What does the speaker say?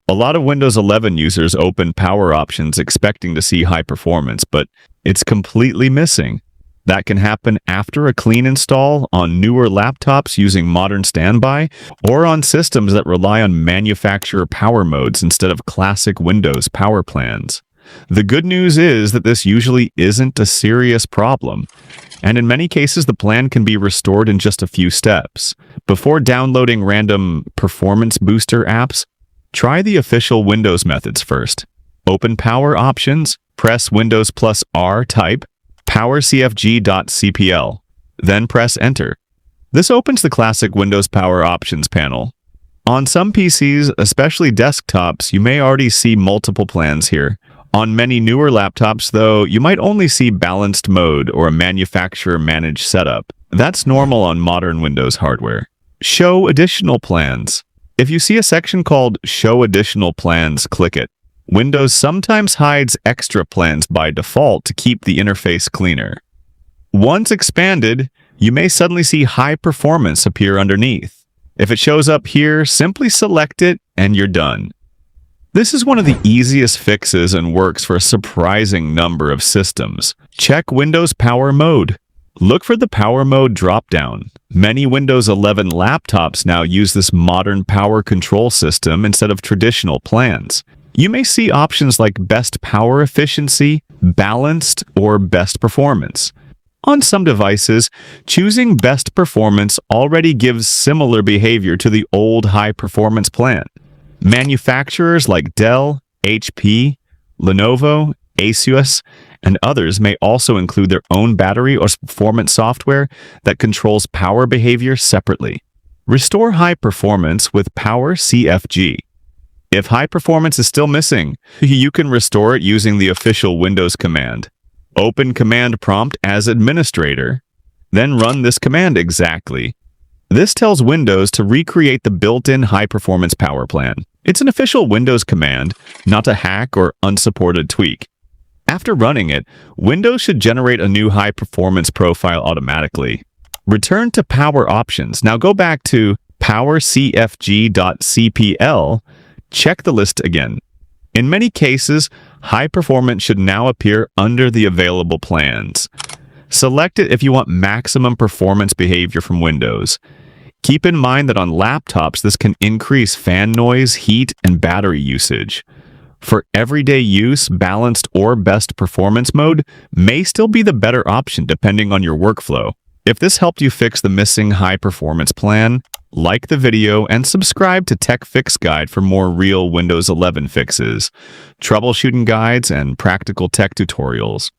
A lot of Windows 11 users open power options expecting to see high performance, but it's completely missing. That can happen after a clean install on newer laptops using modern standby or on systems that rely on manufacturer power modes instead of classic Windows power plans. The good news is that this usually isn't a serious problem, and in many cases the plan can be restored in just a few steps. Before downloading random performance booster apps, try the official Windows methods first. Open Power Options, press Windows plus R, type powercfg.cpl, then press Enter. This opens the classic Windows Power Options panel. On some PCs, especially desktops, you may already see multiple plans here. On many newer laptops, though, you might only see balanced mode or a manufacturer-managed setup. That's normal on modern Windows hardware. Show additional plans. If you see a section called Show Additional Plans, click it. Windows sometimes hides extra plans by default to keep the interface cleaner. Once expanded, you may suddenly see high performance appear underneath. If it shows up here, simply select it and you're done. This is one of the easiest fixes and works for a surprising number of systems. Check Windows Power Mode. Look for the Power Mode drop-down. Many Windows 11 laptops now use this modern power control system instead of traditional plans. You may see options like Best Power Efficiency, Balanced, or Best Performance. On some devices, choosing Best Performance already gives similar behavior to the old high-performance plan. Manufacturers like Dell, HP, Lenovo, Asus, and others may also include their own battery or performance software that controls power behavior separately. Restore high performance with powercfg. If high performance is still missing, you can restore it using the official Windows command. Open Command Prompt as administrator, then run this command exactly. This tells Windows to recreate the built-in high-performance power plan. It's an official Windows command, not a hack or unsupported tweak. After running it, Windows should generate a new high-performance profile automatically. Return to Power Options. Now go back to powercfg.cpl. Check the list again. In many cases, high performance should now appear under the available plans. Select it if you want maximum performance behavior from Windows. Keep in mind that on laptops, this can increase fan noise, heat, and battery usage. For everyday use, balanced or best performance mode may still be the better option depending on your workflow. If this helped you fix the missing high-performance plan, like the video and subscribe to TechFix Guide for more real Windows 11 fixes, troubleshooting guides, and practical tech tutorials.